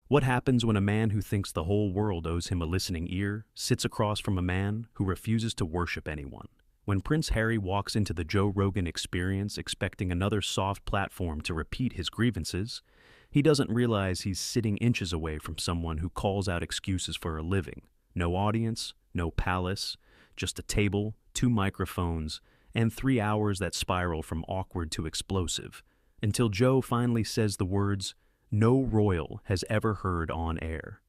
What happens when a man who thinks the whole world owes him a listening ear sits across from a man who refuses to worship anyone? When Prince Harry walks into the Joe Rogan Experience expecting another soft platform to repeat his grievances, he doesn't realize he's sitting inches away from someone who calls out excuses for a living. No audience, no palace, just a table, 2 microphones, and 3 hours that spiral from awkward to explosive, until Joe finally says the words no royal has ever heard on air.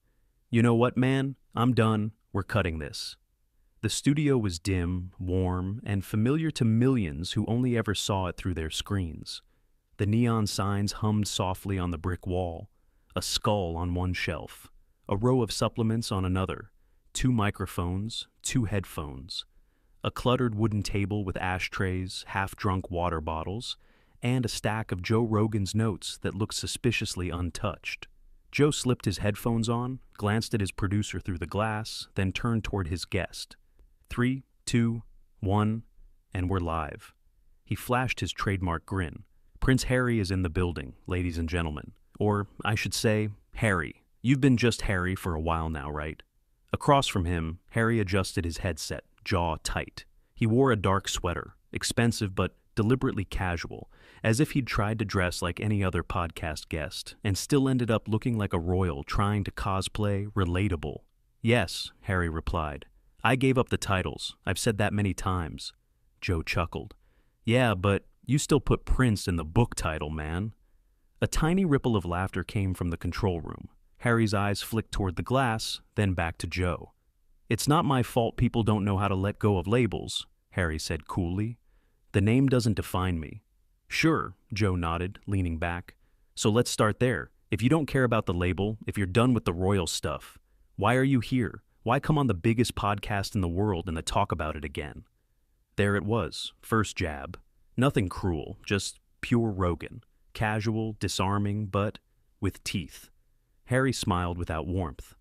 You know what, man? I'm done. We're cutting this. The studio was dim, warm, and familiar to millions who only ever saw it through their screens. The neon signs hummed softly on the brick wall, a skull on one shelf, a row of supplements on another, 2 microphones, 2 headphones, a cluttered wooden table with ashtrays, half-drunk water bottles, and a stack of Joe Rogan's notes that looked suspiciously untouched. Joe slipped his headphones on, glanced at his producer through the glass, then turned toward his guest. 3, 2, 1, and we're live. He flashed his trademark grin. Prince Harry is in the building, ladies and gentlemen. Or, I should say, Harry. You've been just Harry for a while now, right? Across from him, Harry adjusted his headset, jaw tight. He wore a dark sweater, expensive but deliberately casual, as if he'd tried to dress like any other podcast guest, and still ended up looking like a royal trying to cosplay relatable. Yes, Harry replied. I gave up the titles. I've said that many times. Joe chuckled. Yeah, but you still put Prince in the book title, man. A tiny ripple of laughter came from the control room. Harry's eyes flicked toward the glass, then back to Joe. It's not my fault people don't know how to let go of labels, Harry said coolly. The name doesn't define me. Sure, Joe nodded, leaning back. So let's start there. If you don't care about the label, if you're done with the royal stuff, why are you here? Why come on the biggest podcast in the world and talk about it again? There it was, first jab. Nothing cruel, just pure Rogan. Casual, disarming, but with teeth. Harry smiled without warmth.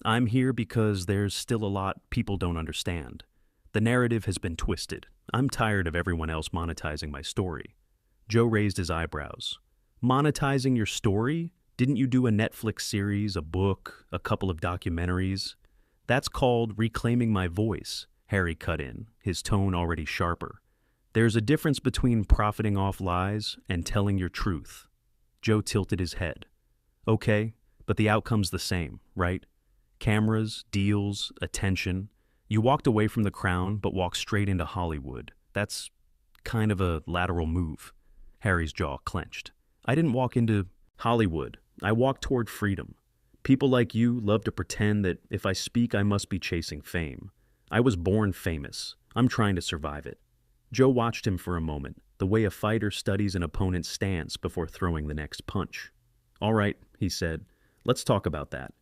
I'm here because there's still a lot people don't understand. The narrative has been twisted. I'm tired of everyone else monetizing my story. Joe raised his eyebrows. Monetizing your story? Didn't you do a Netflix series, a book, a couple of documentaries? That's called reclaiming my voice, Harry cut in, his tone already sharper. There's a difference between profiting off lies and telling your truth. Joe tilted his head. Okay, but the outcome's the same, right? Cameras, deals, attention. You walked away from the crown but walked straight into Hollywood. That's kind of a lateral move. Harry's jaw clenched. I didn't walk into Hollywood. I walked toward freedom. People like you love to pretend that if I speak, I must be chasing fame. I was born famous. I'm trying to survive it. Joe watched him for a moment, the way a fighter studies an opponent's stance before throwing the next punch. All right, he said, let's talk about that.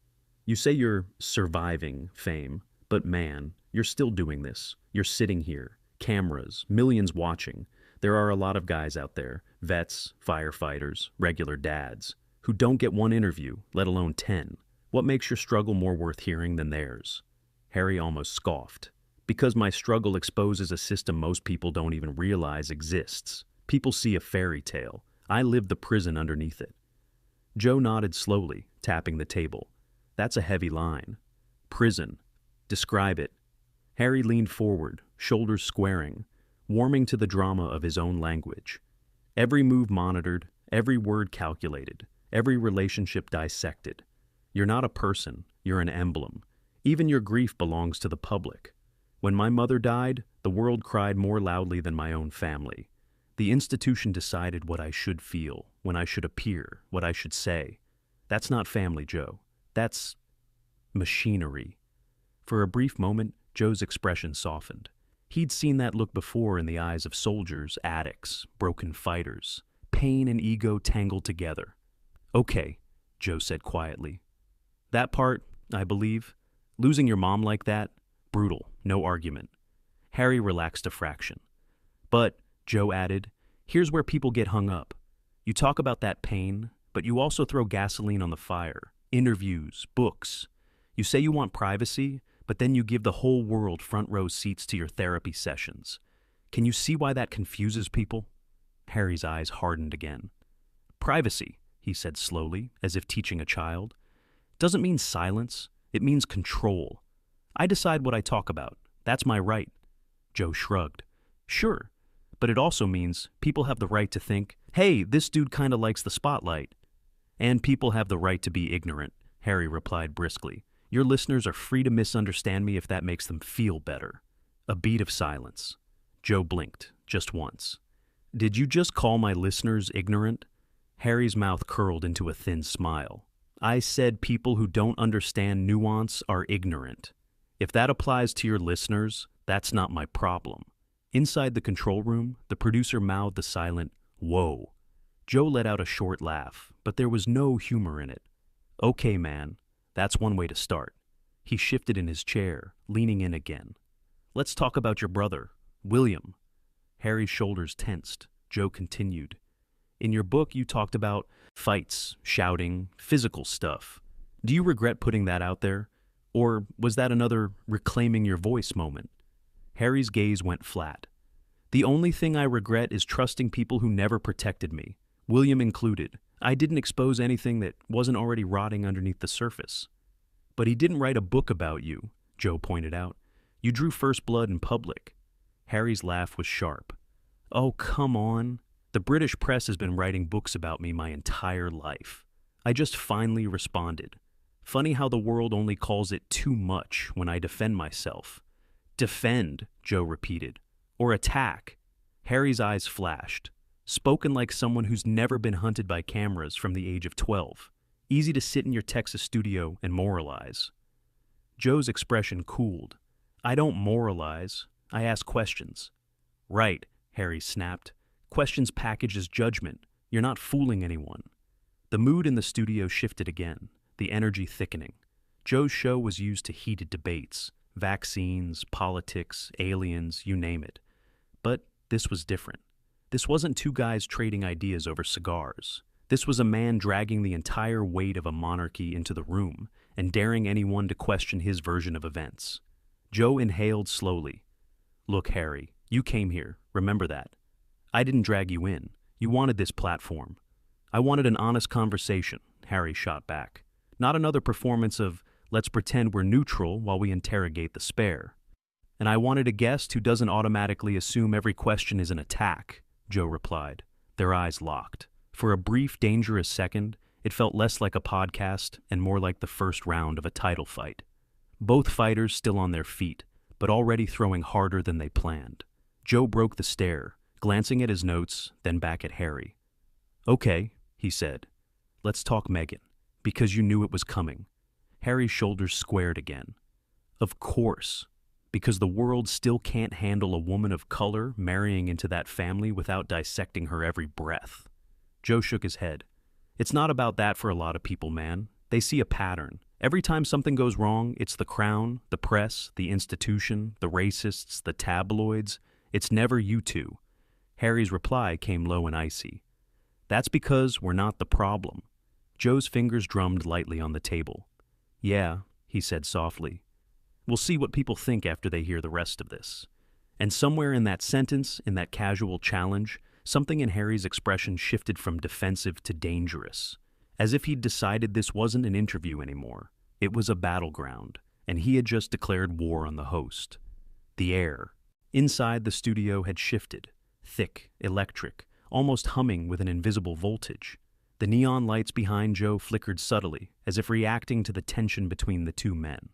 You say you're surviving fame, but man, you're still doing this. You're sitting here, cameras, millions watching. There are a lot of guys out there, vets, firefighters, regular dads, who don't get one interview, let alone 10. What makes your struggle more worth hearing than theirs? Harry almost scoffed. Because my struggle exposes a system most people don't even realize exists. People see a fairy tale. I live the prison underneath it. Joe nodded slowly, tapping the table. That's a heavy line. Prison. Describe it. Harry leaned forward, shoulders squaring, warming to the drama of his own language. Every move monitored, every word calculated, every relationship dissected. You're not a person, you're an emblem. Even your grief belongs to the public. When my mother died, the world cried more loudly than my own family. The institution decided what I should feel, when I should appear, what I should say. That's not family, Joe. That's machinery. For a brief moment, Joe's expression softened. He'd seen that look before in the eyes of soldiers, addicts, broken fighters. Pain and ego tangled together. Okay, Joe said quietly. That part, I believe, losing your mom like that, brutal, no argument. Harry relaxed a fraction. But, Joe added, here's where people get hung up. You talk about that pain, but you also throw gasoline on the fire. Interviews, books. You say you want privacy, but then you give the whole world front row seats to your therapy sessions. Can you see why that confuses people? Harry's eyes hardened again. Privacy, he said slowly, as if teaching a child. doesn't mean silence, it means control. I decide what I talk about. That's my right. Joe shrugged. Sure, but it also means people have the right to think, hey, this dude kinda likes the spotlight. And people have the right to be ignorant, Harry replied briskly. Your listeners are free to misunderstand me if that makes them feel better. A beat of silence. Joe blinked, just once. Did you just call my listeners ignorant? Harry's mouth curled into a thin smile. I said people who don't understand nuance are ignorant. If that applies to your listeners, that's not my problem. Inside the control room, the producer mouthed the silent, whoa. Joe let out a short laugh, but there was no humor in it. Okay, man, that's one way to start. He shifted in his chair, leaning in again. Let's talk about your brother, William. Harry's shoulders tensed. Joe continued. In your book, you talked about fights, shouting, physical stuff. Do you regret putting that out there? Or was that another reclaiming your voice moment? Harry's gaze went flat. The only thing I regret is trusting people who never protected me, William included. I didn't expose anything that wasn't already rotting underneath the surface. But he didn't write a book about you, Joe pointed out. You drew first blood in public. Harry's laugh was sharp. Oh, come on. The British press has been writing books about me my entire life. I just finally responded. Funny how the world only calls it too much when I defend myself. Defend, Joe repeated. Or attack. Harry's eyes flashed. Spoken like someone who's never been hunted by cameras from the age of 12. Easy to sit in your Texas studio and moralize. Joe's expression cooled. I don't moralize. I ask questions. Right, Harry snapped. Questions packaged as judgment. You're not fooling anyone. The mood in the studio shifted again, the energy thickening. Joe's show was used to heated debates. Vaccines, politics, aliens, you name it. But this was different. This wasn't two guys trading ideas over cigars. This was a man dragging the entire weight of a monarchy into the room and daring anyone to question his version of events. Joe inhaled slowly. Look, Harry, you came here, remember that. I didn't drag you in. You wanted this platform. I wanted an honest conversation, Harry shot back. Not another performance of, let's pretend we're neutral while we interrogate the spare. And I wanted a guest who doesn't automatically assume every question is an attack, Joe replied. Their eyes locked. For a brief, dangerous second, it felt less like a podcast and more like the first round of a title fight. Both fighters still on their feet, but already throwing harder than they planned. Joe broke the stare, glancing at his notes, then back at Harry. Okay, he said. Let's talk Meghan, because you knew it was coming. Harry's shoulders squared again. Of course, because the world still can't handle a woman of color marrying into that family without dissecting her every breath. Joe shook his head. It's not about that for a lot of people, man. They see a pattern. Every time something goes wrong, it's the crown, the press, the institution, the racists, the tabloids. It's never you two. Harry's reply came low and icy. That's because we're not the problem. Joe's fingers drummed lightly on the table. Yeah, he said softly. We'll see what people think after they hear the rest of this. And somewhere in that sentence, in that casual challenge, something in Harry's expression shifted from defensive to dangerous. As if he'd decided this wasn't an interview anymore. It was a battleground, and he had just declared war on the host. The air. Inside the studio had shifted. Thick, electric, almost humming with an invisible voltage. The neon lights behind Joe flickered subtly, as if reacting to the tension between the two men.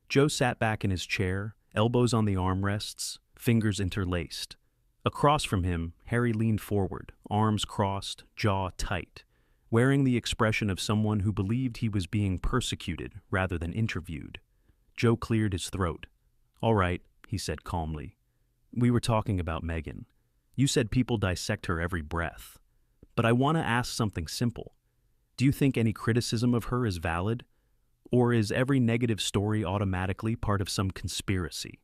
Joe sat back in his chair, elbows on the armrests, fingers interlaced. Across from him, Harry leaned forward, arms crossed, jaw tight, wearing the expression of someone who believed he was being persecuted rather than interviewed. Joe cleared his throat. All right, he said calmly. We were talking about Meghan. You said people dissect her every breath. But I want to ask something simple. Do you think any criticism of her is valid? Or is every negative story automatically part of some conspiracy?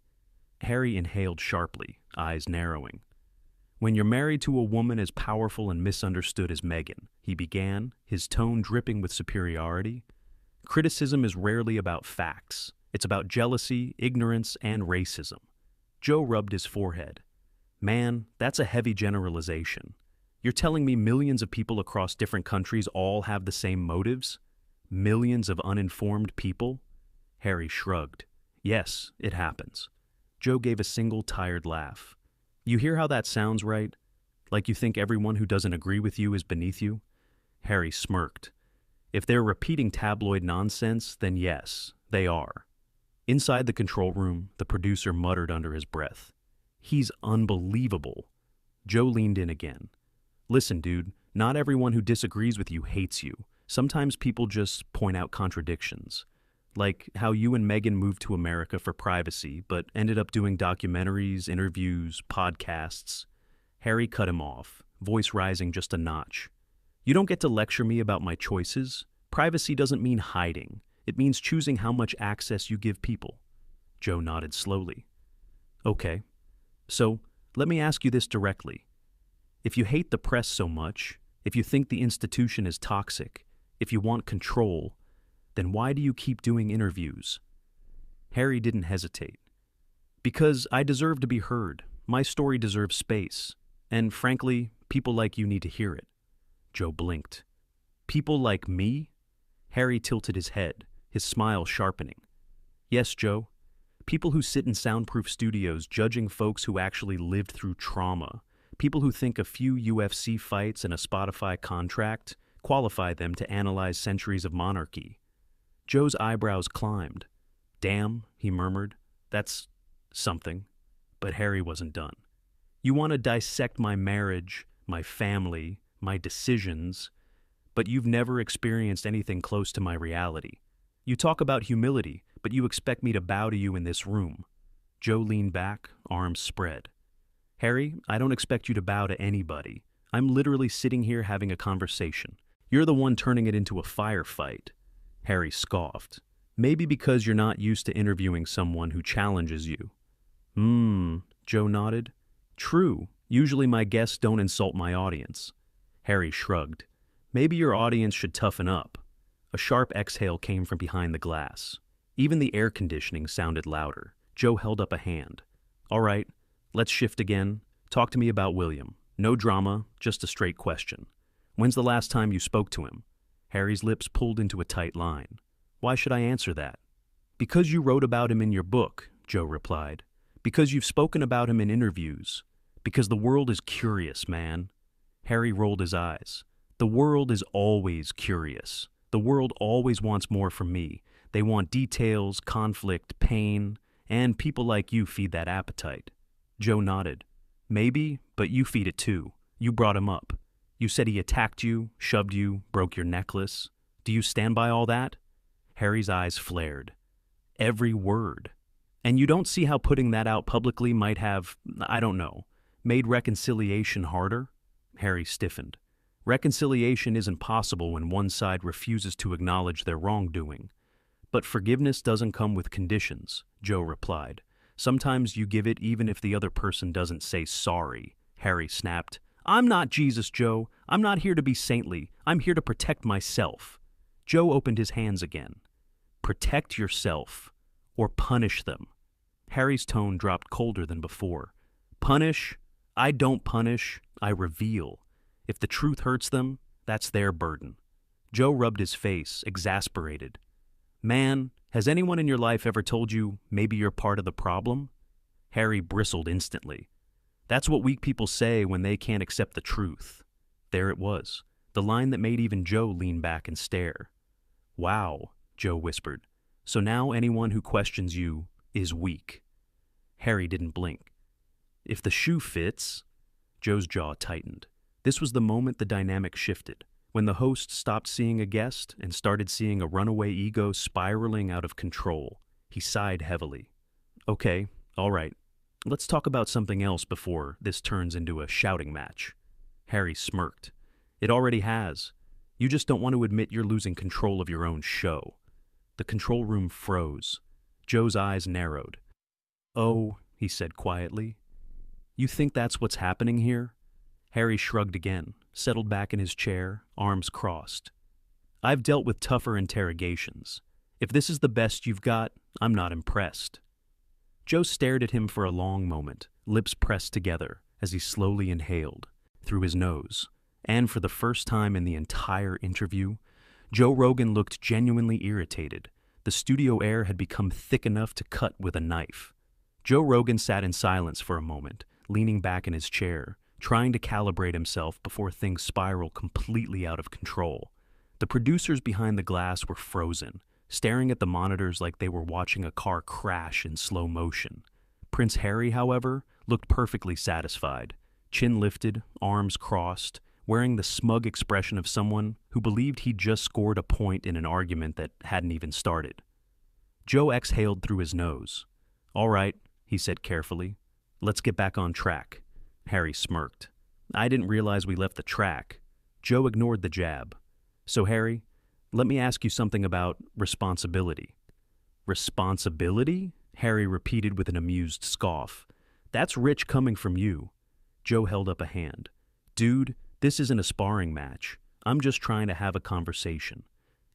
Harry inhaled sharply, eyes narrowing. When you're married to a woman as powerful and misunderstood as Meghan, he began, his tone dripping with superiority, criticism is rarely about facts. It's about jealousy, ignorance, and racism. Joe rubbed his forehead. Man, that's a heavy generalization. You're telling me millions of people across different countries all have the same motives? Millions of uninformed people? Harry shrugged. Yes, it happens. Joe gave a single tired laugh. You hear how that sounds, right? Like you think everyone who doesn't agree with you is beneath you? Harry smirked. If they're repeating tabloid nonsense, then yes, they are. Inside the control room, the producer muttered under his breath. He's unbelievable. Joe leaned in again. Listen, dude, not everyone who disagrees with you hates you. Sometimes people just point out contradictions. Like how you and Meghan moved to America for privacy, but ended up doing documentaries, interviews, podcasts. Harry cut him off, voice rising just a notch. You don't get to lecture me about my choices. Privacy doesn't mean hiding. It means choosing how much access you give people. Joe nodded slowly. Okay. So, let me ask you this directly. If you hate the press so much, if you think the institution is toxic, if you want control, then why do you keep doing interviews? Harry didn't hesitate. Because I deserve to be heard. My story deserves space. And frankly, people like you need to hear it. Joe blinked. People like me? Harry tilted his head, his smile sharpening. Yes, Joe. People who sit in soundproof studios judging folks who actually lived through trauma. People who think a few UFC fights and a Spotify contract qualify them to analyze centuries of monarchy. Joe's eyebrows climbed. Damn, he murmured. That's something. But Harry wasn't done. You want to dissect my marriage, my family, my decisions, but you've never experienced anything close to my reality. You talk about humility, but you expect me to bow to you in this room. Joe leaned back, arms spread. Harry, I don't expect you to bow to anybody. I'm literally sitting here having a conversation. You're the one turning it into a firefight. Harry scoffed. Maybe because you're not used to interviewing someone who challenges you. Joe nodded. True, usually my guests don't insult my audience. Harry shrugged. Maybe your audience should toughen up. A sharp exhale came from behind the glass. Even the air conditioning sounded louder. Joe held up a hand. All right, let's shift again. Talk to me about William. No drama, just a straight question. When's the last time you spoke to him? Harry's lips pulled into a tight line. Why should I answer that? Because you wrote about him in your book, Joe replied. Because you've spoken about him in interviews. Because the world is curious, man. Harry rolled his eyes. The world is always curious. The world always wants more from me. They want details, conflict, pain, and people like you feed that appetite. Joe nodded. Maybe, but you feed it too. You brought him up. You said he attacked you, shoved you, broke your necklace. Do you stand by all that? Harry's eyes flared. Every word. And you don't see how putting that out publicly might have, I don't know, made reconciliation harder? Harry stiffened. Reconciliation isn't possible when one side refuses to acknowledge their wrongdoing. But forgiveness doesn't come with conditions, Joe replied. Sometimes you give it even if the other person doesn't say sorry. Harry snapped. I'm not Jesus, Joe. I'm not here to be saintly. I'm here to protect myself. Joe opened his hands again. Protect yourself, or punish them. Harry's tone dropped colder than before. Punish? I don't punish, I reveal. If the truth hurts them, that's their burden. Joe rubbed his face, exasperated. Man, has anyone in your life ever told you maybe you're part of the problem? Harry bristled instantly. That's what weak people say when they can't accept the truth. There it was, the line that made even Joe lean back and stare. Wow, Joe whispered. So now anyone who questions you is weak. Harry didn't blink. If the shoe fits... Joe's jaw tightened. This was the moment the dynamic shifted, when the host stopped seeing a guest and started seeing a runaway ego spiraling out of control. He sighed heavily. Okay, all right. Let's talk about something else before this turns into a shouting match. Harry smirked. It already has. You just don't want to admit you're losing control of your own show. The control room froze. Joe's eyes narrowed. Oh, he said quietly. You think that's what's happening here? Harry shrugged again, settled back in his chair, arms crossed. I've dealt with tougher interrogations. If this is the best you've got, I'm not impressed. Joe stared at him for a long moment, lips pressed together, as he slowly inhaled, through his nose. And for the first time in the entire interview, Joe Rogan looked genuinely irritated. The studio air had become thick enough to cut with a knife. Joe Rogan sat in silence for a moment, leaning back in his chair, trying to calibrate himself before things spiraled completely out of control. The producers behind the glass were frozen, staring at the monitors like they were watching a car crash in slow motion. Prince Harry, however, looked perfectly satisfied, chin lifted, arms crossed, wearing the smug expression of someone who believed he'd just scored a point in an argument that hadn't even started. Joe exhaled through his nose. "All right," he said carefully. "Let's get back on track." Harry smirked. "I didn't realize we left the track." Joe ignored the jab. "So, Harry, let me ask you something about responsibility." "Responsibility?" Harry repeated with an amused scoff. "That's rich coming from you." Joe held up a hand. "Dude, this isn't a sparring match. I'm just trying to have a conversation."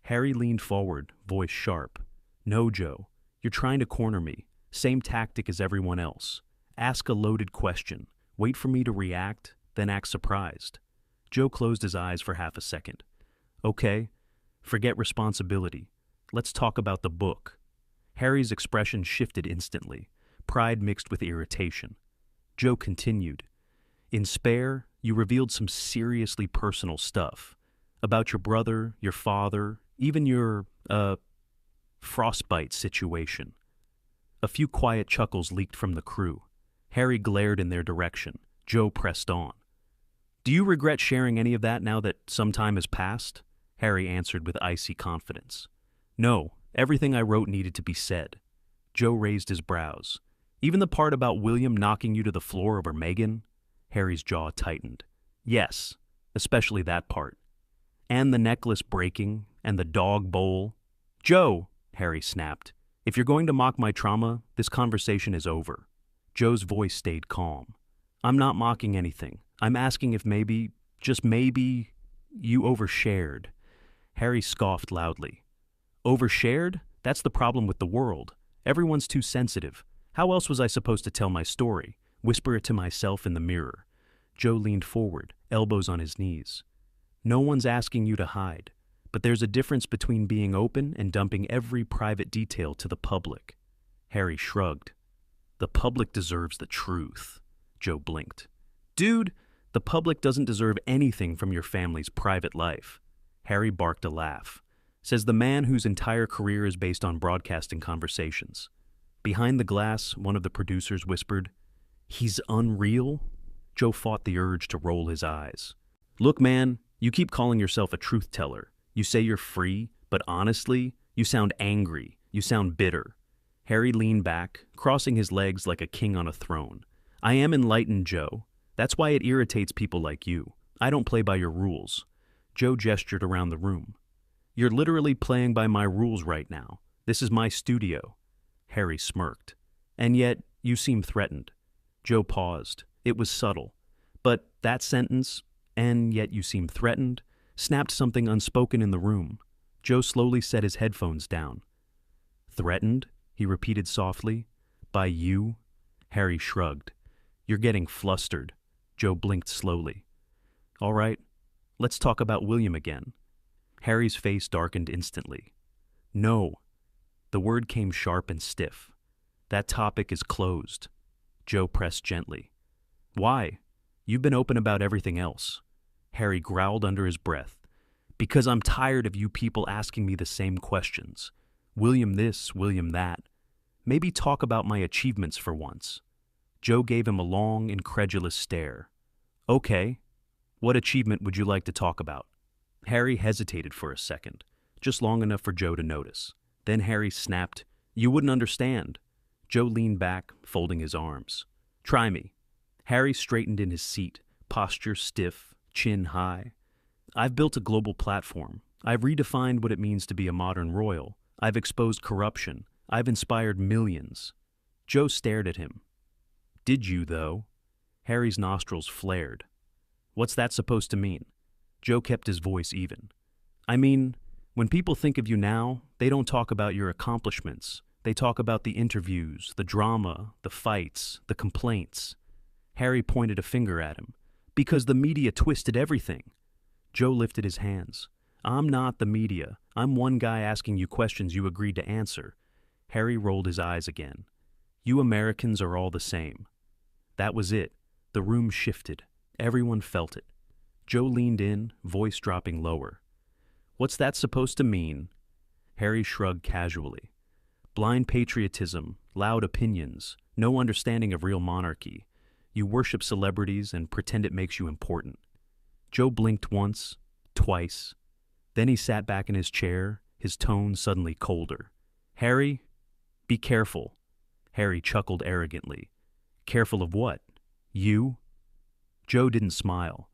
Harry leaned forward, voice sharp. "No, Joe, you're trying to corner me. Same tactic as everyone else. Ask a loaded question. Wait for me to react, then act surprised." Joe closed his eyes for half a second. "Okay, forget responsibility. Let's talk about the book." Harry's expression shifted instantly, pride mixed with irritation. Joe continued. "In Spare, you revealed some seriously personal stuff. About your brother, your father, even your, frostbite situation." A few quiet chuckles leaked from the crew. Harry glared in their direction. Joe pressed on. "Do you regret sharing any of that now that some time has passed?" Harry answered with icy confidence. "No, everything I wrote needed to be said." Joe raised his brows. "Even the part about William knocking you to the floor over Megan?" Harry's jaw tightened. "Yes, especially that part. And the necklace breaking, and the dog bowl." "Joe," Harry snapped, "if you're going to mock my trauma, this conversation is over." Joe's voice stayed calm. "I'm not mocking anything. I'm asking if maybe, just maybe, you overshared." Harry scoffed loudly. "Overshared? That's the problem with the world. Everyone's too sensitive. How else was I supposed to tell my story? Whisper it to myself in the mirror?" Joe leaned forward, elbows on his knees. "No one's asking you to hide, but there's a difference between being open and dumping every private detail to the public." Harry shrugged. "The public deserves the truth." Joe blinked. "Dude, the public doesn't deserve anything from your family's private life." Harry barked a laugh. Says the man whose entire career is based on broadcasting conversations. Behind the glass, one of the producers whispered, "He's unreal?" Joe fought the urge to roll his eyes. "Look, man, you keep calling yourself a truth teller. You say you're free, but honestly, you sound angry. You sound bitter." Harry leaned back, crossing his legs like a king on a throne. "I am enlightened, Joe. That's why it irritates people like you. I don't play by your rules." Joe gestured around the room. "You're literally playing by my rules right now. This is my studio." Harry smirked. "And yet, you seem threatened." Joe paused. It was subtle. But that sentence, "and yet you seem threatened," snapped something unspoken in the room. Joe slowly set his headphones down. "Threatened?" he repeated softly. "By you?" Harry shrugged. "You're getting flustered." Joe blinked slowly. "All right, let's talk about William again." Harry's face darkened instantly. "No." The word came sharp and stiff. "That topic is closed." Joe pressed gently. "Why? You've been open about everything else." Harry growled under his breath. "Because I'm tired of you people asking me the same questions. William this, William that. Maybe talk about my achievements for once." Joe gave him a long, incredulous stare. "Okay, what achievement would you like to talk about?" Harry hesitated for a second, just long enough for Joe to notice. Then Harry snapped, "You wouldn't understand." Joe leaned back, folding his arms. "Try me." Harry straightened in his seat, posture stiff, chin high. "I've built a global platform. I've redefined what it means to be a modern royal. I've exposed corruption. I've inspired millions." Joe stared at him. "Did you, though?" Harry's nostrils flared. "What's that supposed to mean?" Joe kept his voice even. "I mean, when people think of you now, they don't talk about your accomplishments. They talk about the interviews, the drama, the fights, the complaints." Harry pointed a finger at him. "Because the media twisted everything." Joe lifted his hands. I'm not the media. I'm one guy asking you questions you agreed to answer. Harry rolled his eyes again. You Americans are all the same. That was it. The room shifted. Everyone felt it. Joe leaned in, voice dropping lower. What's that supposed to mean? Harry shrugged casually. Blind patriotism, loud opinions, no understanding of real monarchy. You worship celebrities and pretend it makes you important. Joe blinked once, twice. Then he sat back in his chair, his tone suddenly colder. Harry, be careful. Harry chuckled arrogantly. Careful of what? You? Joe didn't smile.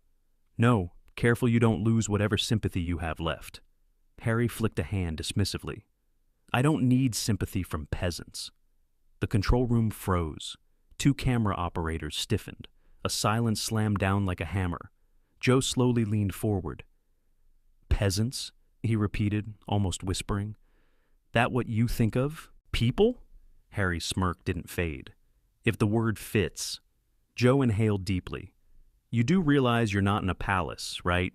No, careful you don't lose whatever sympathy you have left. Harry flicked a hand dismissively. I don't need sympathy from peasants. The control room froze. 2 camera operators stiffened. A silence slammed down like a hammer. Joe slowly leaned forward. Peasants? He repeated, almost whispering. That what you think of? People? Harry's smirk didn't fade. If the word fits. Joe inhaled deeply. You do realize you're not in a palace, right?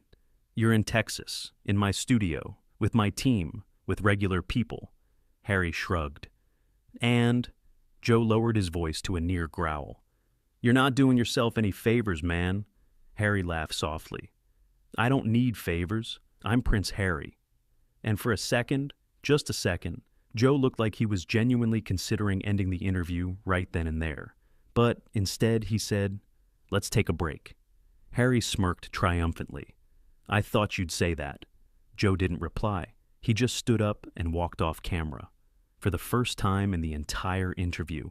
You're in Texas, in my studio, with my team, with regular people. Harry shrugged. And Joe lowered his voice to a near growl. You're not doing yourself any favors, man. Harry laughed softly. I don't need favors. I'm Prince Harry. And for a second, just a second, Joe looked like he was genuinely considering ending the interview right then and there. But instead, he said, let's take a break. Harry smirked triumphantly. I thought you'd say that. Joe didn't reply. He just stood up and walked off camera. For the first time in the entire interview,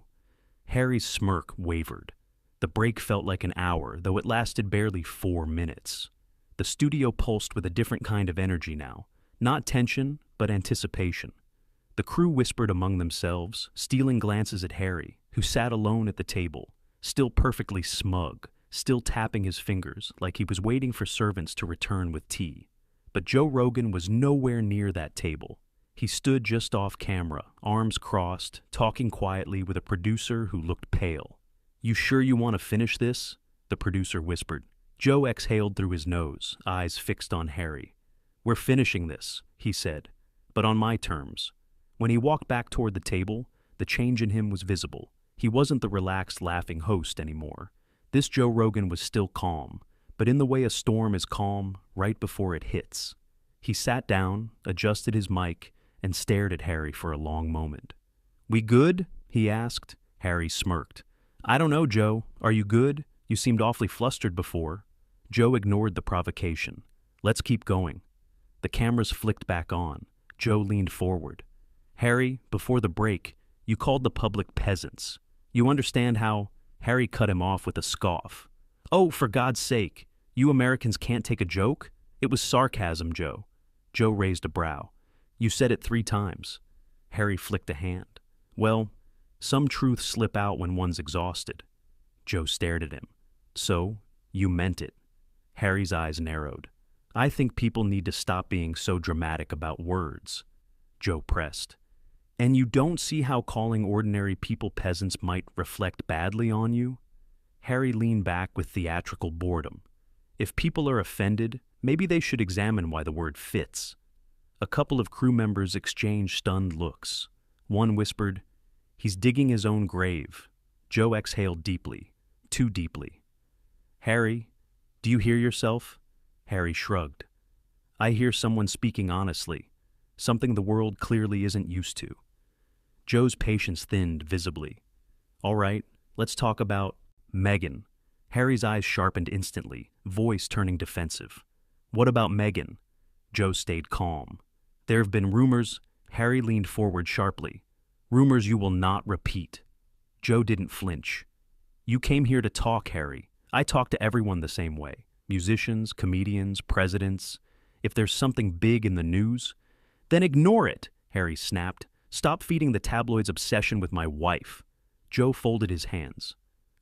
Harry's smirk wavered. The break felt like an hour, though it lasted barely 4 minutes. The studio pulsed with a different kind of energy now. Not tension, but anticipation. The crew whispered among themselves, stealing glances at Harry, who sat alone at the table, still perfectly smug, still tapping his fingers like he was waiting for servants to return with tea. But Joe Rogan was nowhere near that table. He stood just off camera, arms crossed, talking quietly with a producer who looked pale. You sure you want to finish this? The producer whispered. Joe exhaled through his nose, eyes fixed on Harry. We're finishing this, he said, but on my terms. When he walked back toward the table, the change in him was visible. He wasn't the relaxed, laughing host anymore. This Joe Rogan was still calm, but in the way a storm is calm right before it hits. He sat down, adjusted his mic, and stared at Harry for a long moment. We good? He asked. Harry smirked. I don't know, Joe. Are you good? You seemed awfully flustered before. Joe ignored the provocation. Let's keep going. The cameras flicked back on. Joe leaned forward. Harry, before the break, you called the public peasants. You understand how... Harry cut him off with a scoff. Oh, for God's sake, you Americans can't take a joke? It was sarcasm, Joe. Joe raised a brow. You said it 3 times. Harry flicked a hand. Well, some truths slip out when one's exhausted. Joe stared at him. So, you meant it. Harry's eyes narrowed. I think people need to stop being so dramatic about words. Joe pressed. And you don't see how calling ordinary people peasants might reflect badly on you? Harry leaned back with theatrical boredom. If people are offended, maybe they should examine why the word fits. A couple of crew members exchanged stunned looks. One whispered, He's digging his own grave. Joe exhaled deeply, too deeply. Harry, do you hear yourself? Harry shrugged. I hear someone speaking honestly, something the world clearly isn't used to. Joe's patience thinned visibly. All right, let's talk about Meghan. Harry's eyes sharpened instantly, voice turning defensive. What about Meghan? Joe stayed calm. There have been rumors. Harry leaned forward sharply. Rumors you will not repeat. Joe didn't flinch. You came here to talk, Harry. I talk to everyone the same way. Musicians, comedians, presidents. If there's something big in the news, then ignore it, Harry snapped. Stop feeding the tabloids' obsession with my wife. Joe folded his hands.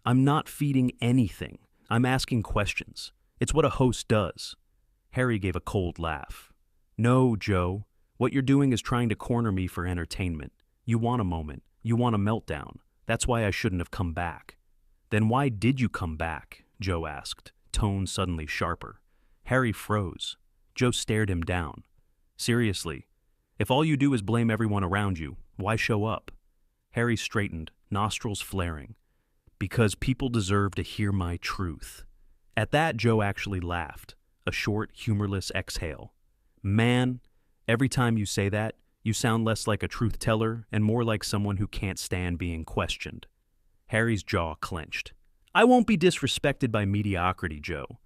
I'm not feeding anything. I'm asking questions. It's what a host does. Harry gave a cold laugh. No, Joe. What you're doing is trying to corner me for entertainment. You want a moment. You want a meltdown. That's why I shouldn't have come back. Then why did you come back? Joe asked, tone suddenly sharper. Harry froze. Joe stared him down. Seriously, if all you do is blame everyone around you, why show up? Harry straightened, nostrils flaring. Because people deserve to hear my truth. At that, Joe actually laughed, a short, humorless exhale. Man, every time you say that, you sound less like a truth teller and more like someone who can't stand being questioned. Harry's jaw clenched. I won't be disrespected by mediocrity, Joe.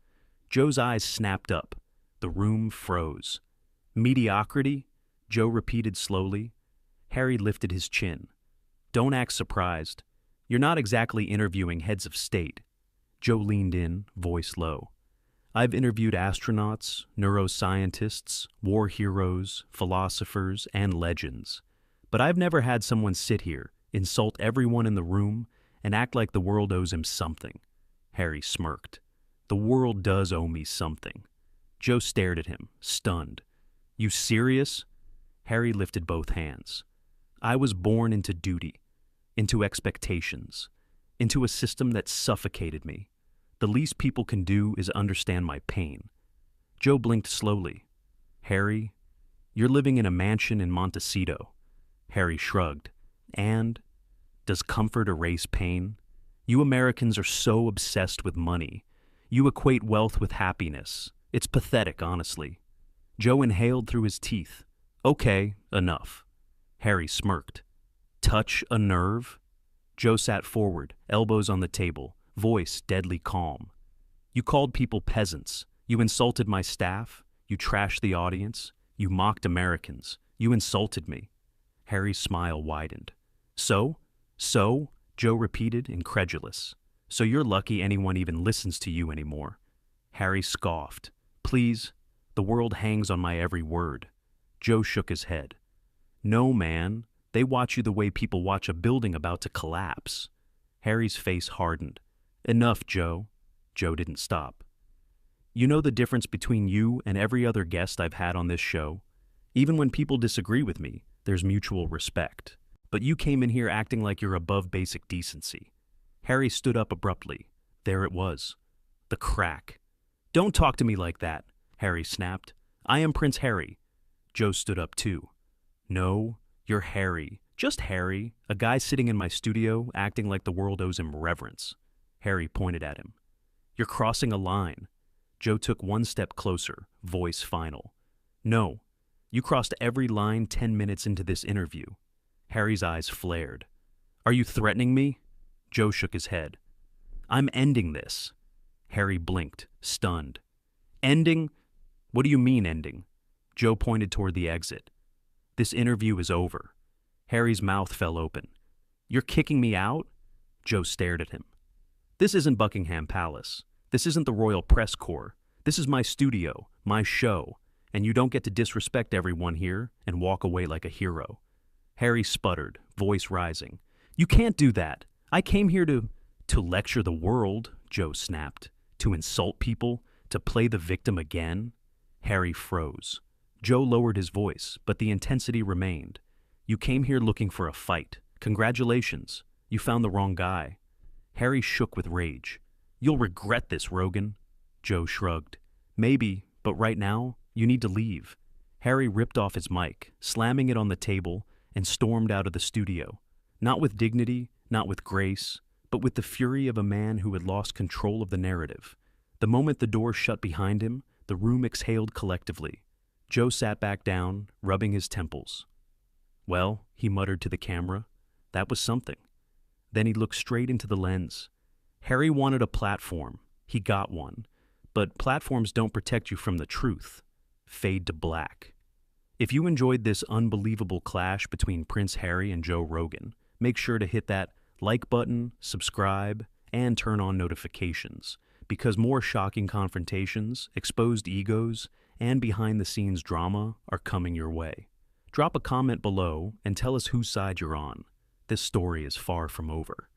Joe's eyes snapped up. The room froze. Mediocrity? Joe repeated slowly. Harry lifted his chin. Don't act surprised. You're not exactly interviewing heads of state. Joe leaned in, voice low. I've interviewed astronauts, neuroscientists, war heroes, philosophers, and legends. But I've never had someone sit here, insult everyone in the room, and act like the world owes him something. Harry smirked. The world does owe me something. Joe stared at him, stunned. You serious? Harry lifted both hands. I was born into duty, into expectations, into a system that suffocated me. The least people can do is understand my pain. Joe blinked slowly. Harry, you're living in a mansion in Montecito. Harry shrugged. And? Does comfort erase pain? You Americans are so obsessed with money. You equate wealth with happiness. It's pathetic, honestly. Joe inhaled through his teeth. Okay, enough. Harry smirked. Touch a nerve? Joe sat forward, elbows on the table, voice deadly calm. You called people peasants. You insulted my staff. You trashed the audience. You mocked Americans. You insulted me. Harry's smile widened. So? Joe repeated, incredulous. So you're lucky anyone even listens to you anymore. Harry scoffed. Please, the world hangs on my every word. Joe shook his head. No, man. They watch you the way people watch a building about to collapse. Harry's face hardened. Enough, Joe. Joe didn't stop. You know the difference between you and every other guest I've had on this show? Even when people disagree with me, there's mutual respect. But you came in here acting like you're above basic decency. Harry stood up abruptly. There it was. The crack. Don't talk to me like that, Harry snapped. I am Prince Harry. Joe stood up too. No, you're Harry. Just Harry, a guy sitting in my studio acting like the world owes him reverence. Harry pointed at him. You're crossing a line. Joe took one step closer, voice final. No, you crossed every line 10 minutes into this interview. Harry's eyes flared. Are you threatening me? Joe shook his head. I'm ending this. Harry blinked, stunned. Ending? What do you mean ending? Joe pointed toward the exit. This interview is over. Harry's mouth fell open. You're kicking me out? Joe stared at him. This isn't Buckingham Palace. This isn't the Royal Press Corps. This is my studio, my show, and you don't get to disrespect everyone here and walk away like a hero. Harry sputtered, voice rising. You can't do that. I came here to lecture the world, Joe snapped. To insult people? To play the victim again? Harry froze. Joe lowered his voice, but the intensity remained. You came here looking for a fight. Congratulations. You found the wrong guy. Harry shook with rage. You'll regret this, Rogan. Joe shrugged. Maybe, but right now, you need to leave. Harry ripped off his mic, slamming it on the table, and stormed out of the studio. Not with dignity, not with grace, but with the fury of a man who had lost control of the narrative. The moment the door shut behind him, the room exhaled collectively. Joe sat back down, rubbing his temples. Well, he muttered to the camera, that was something. Then he looked straight into the lens. Harry wanted a platform. He got one. But platforms don't protect you from the truth. Fade to black. If you enjoyed this unbelievable clash between Prince Harry and Joe Rogan, make sure to hit that like button, subscribe, and turn on notifications, because more shocking confrontations, exposed egos, and behind-the-scenes drama are coming your way. Drop a comment below and tell us whose side you're on. This story is far from over.